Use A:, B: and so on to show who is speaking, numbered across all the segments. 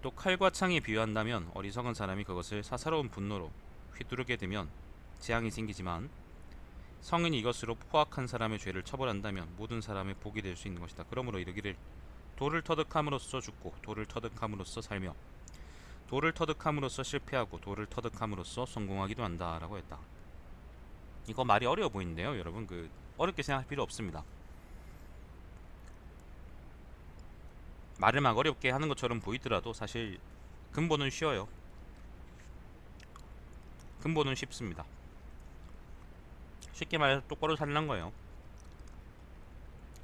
A: 또 칼과 창에 비유한다면 어리석은 사람이 그것을 사사로운 분노로 휘두르게 되면 재앙이 생기지만 성인이 이것으로 포악한 사람의 죄를 처벌한다면 모든 사람의 복이 될 수 있는 것이다. 그러므로 이르기를 돌을 터득함으로써 죽고 돌을 터득함으로써 살며 돌을 터득함으로써 실패하고 돌을 터득함으로써 성공하기도 한다 라고 했다. 이거 말이 어려워 보이는데요 여러분, 어렵게 생각할 필요 없습니다. 말을 막 어렵게 하는 것처럼 보이더라도 사실 근본은 쉬워요. 근본은 쉽습니다. 쉽게 말해서 똑바로 살란 거예요.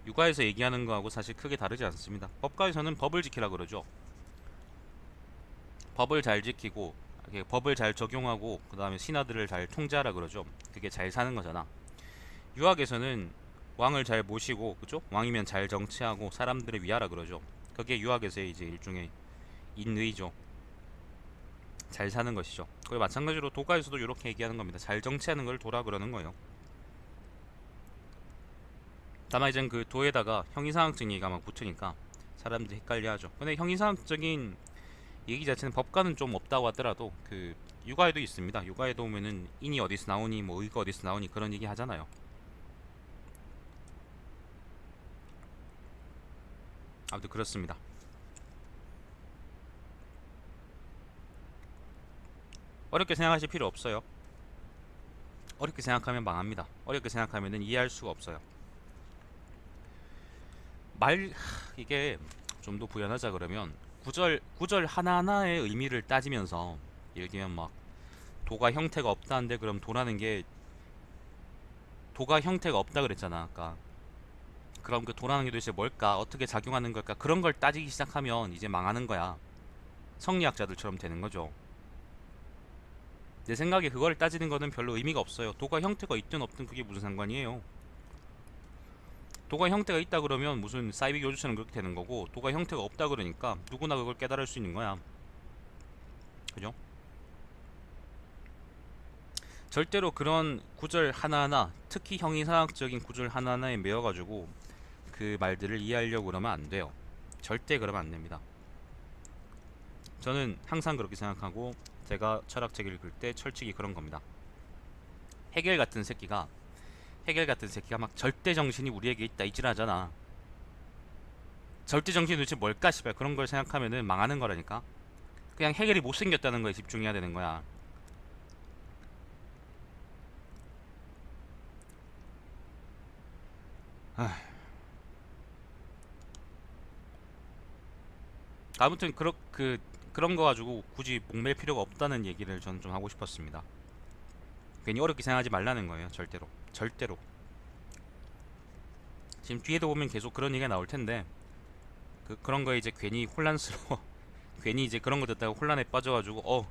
A: 육아에서 얘기하는 거하고 사실 크게 다르지 않습니다. 법가에서는 법을 지키라 그러죠. 법을 잘 지키고 법을 잘 적용하고 그 다음에 신하들을 잘 통제하라 그러죠. 그게 잘 사는 거잖아. 유학에서는 왕을 잘 모시고, 그죠? 왕이면 잘 정치하고 사람들을 위하라 그러죠. 그게 유학에서의 이제 일종의 인의죠. 잘 사는 것이죠. 그리고 마찬가지로 도가에서도 이렇게 얘기하는 겁니다. 잘 정치하는 걸 도라 그러는 거예요. 다만 이젠 그 도에다가 형이상학적 얘기가 막 붙으니까 사람들이 헷갈려하죠. 근데 형이상학적인 얘기 자체는 법과는 좀 없다고 하더라도 육아에도 있습니다. 육아에도 보면은 인이 어디서 나오니 뭐 의가 어디서 나오니 그런 얘기 하잖아요. 아무튼 그렇습니다. 어렵게 생각하실 필요 없어요. 어렵게 생각하면 망합니다. 어렵게 생각하면은 이해할 수가 없어요. 이게 좀 더 부연하자 그러면 구절 하나하나의 의미를 따지면서 예를 들면 막 도가 형태가 없다는데 그럼 도라는 게 도가 형태가 없다 그랬잖아 아까. 그럼 그 도라는 게 도대체 뭘까? 어떻게 작용하는 걸까? 그런 걸 따지기 시작하면 이제 망하는 거야. 성리학자들처럼 되는 거죠. 내 생각에 그걸 따지는 거는 별로 의미가 없어요. 도가 형태가 있든 없든 그게 무슨 상관이에요. 도가 형태가 있다 그러면 무슨 사이비 교주처럼 그렇게 되는 거고, 도가 형태가 없다 그러니까 누구나 그걸 깨달을 수 있는 거야. 그죠? 절대로 그런 구절 하나하나, 특히 형이상학적인 구절 하나하나에 매여가지고 그 말들을 이해하려고 그러면 안 돼요. 절대 그러면 안 됩니다. 저는 항상 그렇게 생각하고, 제가 철학책 읽을 때 철칙이 그런 겁니다. 해겔 같은 새끼가 막 절대 정신이 우리에게 있다 이질하잖아. 절대 정신이 도대체 뭘까 씨발, 그런 걸 생각하면은 망하는 거라니까. 그냥 해겔이 못생겼다는 거에 집중해야 되는 거야. 아무튼 그런 거 가지고 굳이 목맬 필요가 없다는 얘기를 저는 좀 하고 싶었습니다. 괜히 어렵게 생각하지 말라는 거예요. 절대로. 지금 뒤에도 보면 계속 그런 얘기가 나올 텐데, 그런 거에 이제 괜히 혼란스러워. 괜히 이제 그런 거 듣다가 혼란에 빠져가지고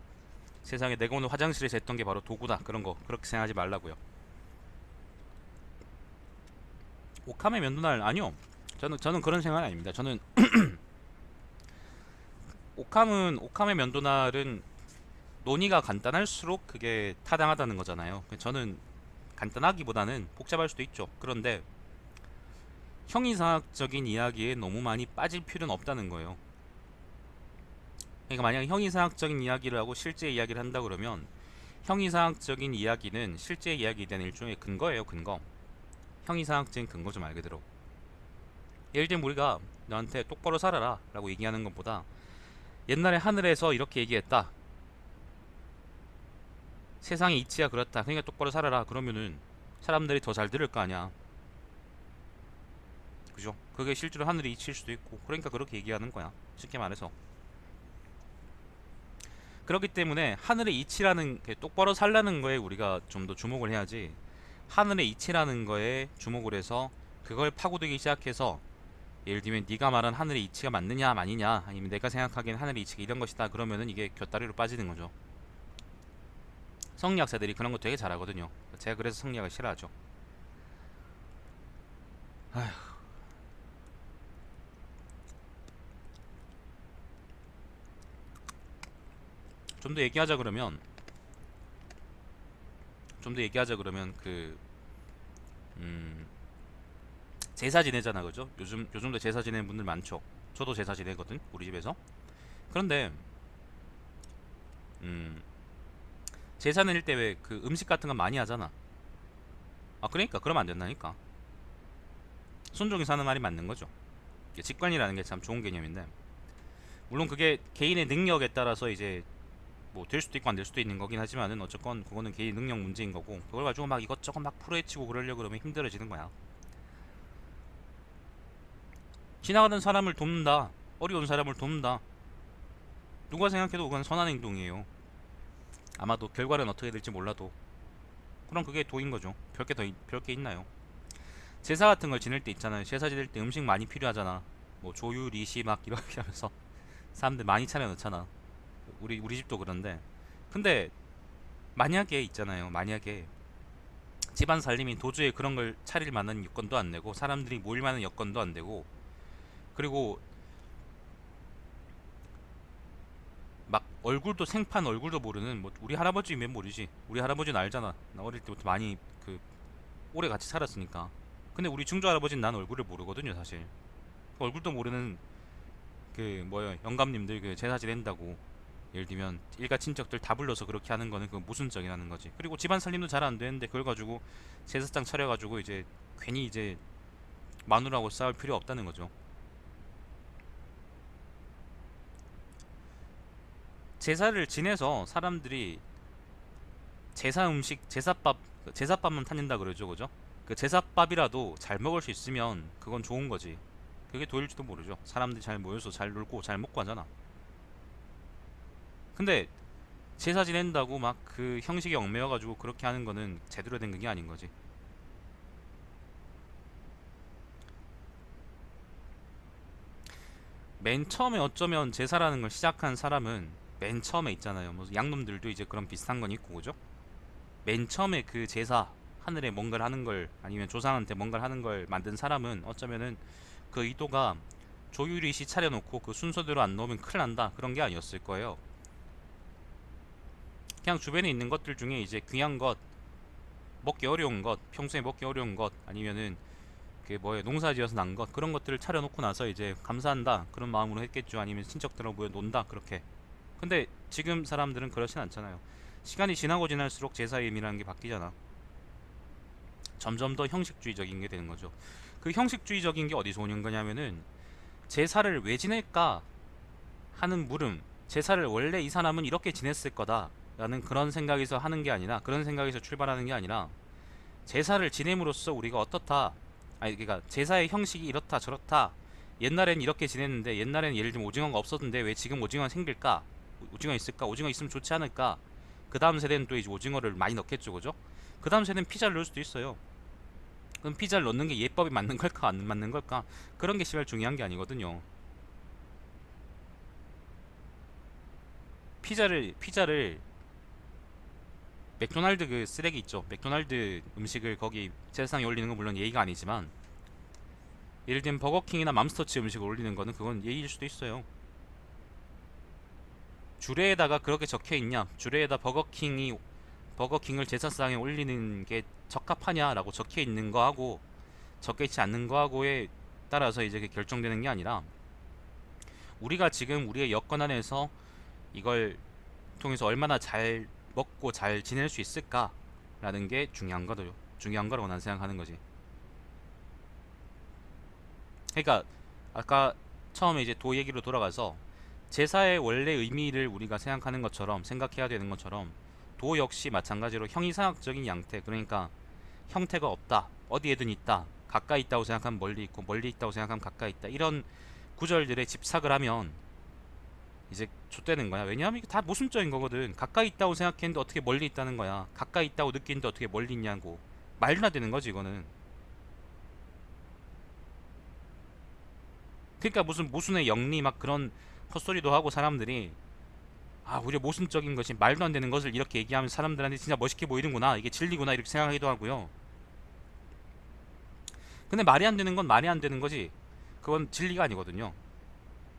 A: 세상에 내가 오늘 화장실에서 했던 게 바로 도구다, 그런 거 그렇게 생각하지 말라고요. 오카메 면도날 아니요. 저는 그런 생각은 아닙니다. 저는 오카메 면도날은 논의가 간단할수록 그게 타당하다는 거잖아요. 저는 간단하기보다는 복잡할 수도 있죠. 그런데 형이상학적인 이야기에 너무 많이 빠질 필요는 없다는 거예요. 그러니까 만약에 형이상학적인 이야기를 하고 실제 이야기를 한다 그러면, 형이상학적인 이야기는 실제 이야기에 대한 일종의 근거예요. 근거. 형이상학적인 근거죠, 말 그대로. 예를 들면 우리가 너한테 똑바로 살아라 라고 얘기하는 것보다, 옛날에 하늘에서 이렇게 얘기했다, 세상의 이치가 그렇다, 그러니까 똑바로 살아라, 그러면은 사람들이 더 잘 들을 거 아니야. 그죠? 그게 실제로 하늘의 이치일 수도 있고, 그러니까 그렇게 얘기하는 거야, 쉽게 말해서. 그렇기 때문에 하늘의 이치라는 똑바로 살라는 거에 우리가 좀 더 주목을 해야지, 하늘의 이치라는 거에 주목을 해서 그걸 파고들기 시작해서, 예를 들면 네가 말한 하늘의 이치가 맞느냐 아니냐, 아니면 내가 생각하기엔 하늘의 이치가 이런 것이다, 그러면은 이게 곁다리로 빠지는 거죠. 성리학자들이 그런 거 되게 잘하거든요. 제가 그래서 성리학을 싫어하죠. 좀 더 얘기하자 그러면 음, 제사 지내잖아, 그죠? 요즘도 제사 지내는 분들 많죠. 저도 제사 지내거든, 우리 집에서. 그런데 음, 제사 내릴 때 왜 그 음식 같은 거 많이 하잖아. 아 그러니까 그러면 안 된다니까. 순종이 사는 말이 맞는 거죠. 이게 직관이라는 게 참 좋은 개념인데 물론 그게 개인의 능력에 따라서 이제 뭐 될 수도 있고 안 될 수도 있는 거긴 하지만은 어쨌건 그거는 개인 능력 문제인 거고 그걸 가지고 막 이것저것 막 풀어헤치고 그러려고 그러면 힘들어지는 거야. 지나가는 사람을 돕는다, 어려운 사람을 돕는다, 누가 생각해도 그건 선한 행동이에요. 아마도 결과는 어떻게 될지 몰라도 그럼 그게 도인 거죠. 별게 있나요? 제사 같은 걸 지낼 때 있잖아요. 제사 지낼 때 음식 많이 필요하잖아. 뭐 조유 리시 막 이렇게 하면서 사람들 많이 차려 넣잖아. 우리 집도 그런데 근데 만약에 있잖아요. 만약에 집안 살림이 도저히 그런 걸 차릴 만한 여건도 안 되고 사람들이 모일 만한 여건도 안 되고 그리고 막 얼굴도 생판 얼굴도 모르는 뭐 우리 할아버지면 모르지. 우리 할아버지는 알잖아. 나 어릴 때부터 많이 그 오래 같이 살았으니까. 근데 우리 증조 할아버지는 난 얼굴을 모르거든요, 사실. 얼굴도 모르는 그 뭐야 영감님들 그 제사 지낸다고 예를 들면 일가 친척들 다 불러서 그렇게 하는 거는 그 모순적이라는 거지. 그리고 집안 살림도 잘 안 되는데 그걸 가지고 제사상 차려가지고 이제 괜히 이제 마누라하고 싸울 필요 없다는 거죠. 제사를 지내서 사람들이 제사 음식 제사밥만 타닌다 그러죠, 그죠? 그 제사밥이라도 잘 먹을 수 있으면 그건 좋은 거지. 그게 도일지도 모르죠. 사람들이 잘 모여서 잘 놀고 잘 먹고 하잖아. 근데 제사 지낸다고 막 그 형식에 얽매여가지고 그렇게 하는 거는 제대로 된 그게 아닌 거지. 맨 처음에 어쩌면 제사라는 걸 시작한 사람은 맨 처음에 있잖아요. 뭐 양놈들도 이제 그런 비슷한 건 있고 그죠? 맨 처음에 그 제사 하늘에 뭔가를 하는 걸 아니면 조상한테 뭔가를 하는 걸 만든 사람은 어쩌면은 그 의도가 조유리 씨 차려놓고 그 순서대로 안 넣으면 큰일 난다 그런 게 아니었을 거예요. 그냥 주변에 있는 것들 중에 이제 귀한 것, 먹기 어려운 것, 평소에 먹기 어려운 것 아니면은 그 뭐에 농사지어서 난 것 그런 것들을 차려놓고 나서 이제 감사한다 그런 마음으로 했겠죠. 아니면 친척들하고 모여 논다 그렇게. 근데 지금 사람들은 그렇진 않잖아요. 시간이 지나고 지날수록 제사의 의미라는 게 바뀌잖아. 점점 더 형식주의적인 게 되는 거죠. 그 형식주의적인 게 어디서 오는 거냐면은 제사를 왜 지낼까 하는 물음, 제사를 원래 이 사람은 이렇게 지냈을 거다 라는 그런 생각에서 하는 게 아니라 그런 생각에서 출발하는 게 아니라 제사를 지냄으로써 우리가 어떻다, 아니 그러니까 제사의 형식이 이렇다 저렇다, 옛날엔 이렇게 지냈는데 옛날엔 예를 들면 오징어가 없었는데 왜 지금 오징어가 생길까, 오징어 있을까, 오징어 있으면 좋지 않을까. 그 다음 세대는 또 이제 오징어를 많이 넣겠죠, 그죠? 그 다음 세대는 피자를 넣을 수도 있어요. 그럼 피자를 넣는 게 예법이 맞는 걸까 안 맞는 걸까, 그런 게 시발 중요한 게 아니거든요. 피자를 맥도날드 그 쓰레기 있죠. 맥도날드 음식을 거기 제사상에 올리는 건 물론 예의가 아니지만 예를 들면 버거킹이나 맘스터치 음식을 올리는 거는 그건 예의일 수도 있어요. 주례에다가 그렇게 적혀 있냐? 주례에다 버거킹을 제사상에 올리는 게 적합하냐라고 적혀 있는 거하고 적혀 있지 않는 거하고에 따라서 이제 결정되는 게 아니라 우리가 지금 우리의 여건 안에서 이걸 통해서 얼마나 잘 먹고 잘 지낼 수 있을까라는 게 중요한 거라고 난 생각하는 거지. 그러니까 아까 처음에 이제 도 얘기로 돌아가서 제사의 원래 의미를 우리가 생각하는 것처럼 생각해야 되는 것처럼 도 역시 마찬가지로 형이상학적인 양태, 그러니까 형태가 없다, 어디에든 있다, 가까이 있다고 생각하면 멀리 있고 멀리 있다고 생각하면 가까이 있다, 이런 구절들에 집착을 하면 이제 좆되는 거야. 왜냐하면 이게 다 모순적인 거거든. 가까이 있다고 생각했는데 어떻게 멀리 있다는 거야. 가까이 있다고 느끼는데 어떻게 멀리 있냐고. 말도 안 되는 거지 이거는. 그러니까 무슨 모순의 영리 막 그런 헛소리도 하고 사람들이 아 우리 모순적인 것이 말도 안 되는 것을 이렇게 얘기하면 사람들한테 진짜 멋있게 보이는구나, 이게 진리구나 이렇게 생각하기도 하고요. 근데 말이 안 되는 건 말이 안 되는 거지 그건 진리가 아니거든요.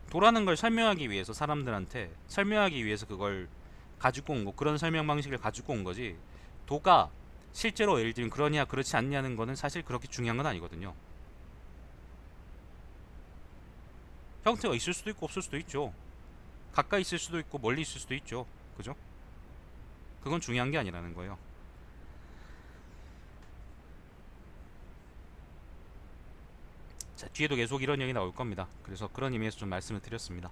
A: 도라는 걸 설명하기 위해서 사람들한테 설명하기 위해서 그걸 가지고 온 거, 그런 설명 방식을 가지고 온 거지. 도가 실제로 예를 들면 그러냐 그렇지 않냐는 거는 사실 그렇게 중요한 건 아니거든요. 형태가 있을 수도 있고 없을 수도 있죠. 가까이 있을 수도 있고 멀리 있을 수도 있죠. 그죠? 그건 중요한 게 아니라는 거예요. 자, 뒤에도 계속 이런 얘기 나올 겁니다. 그래서 그런 의미에서 좀 말씀을 드렸습니다.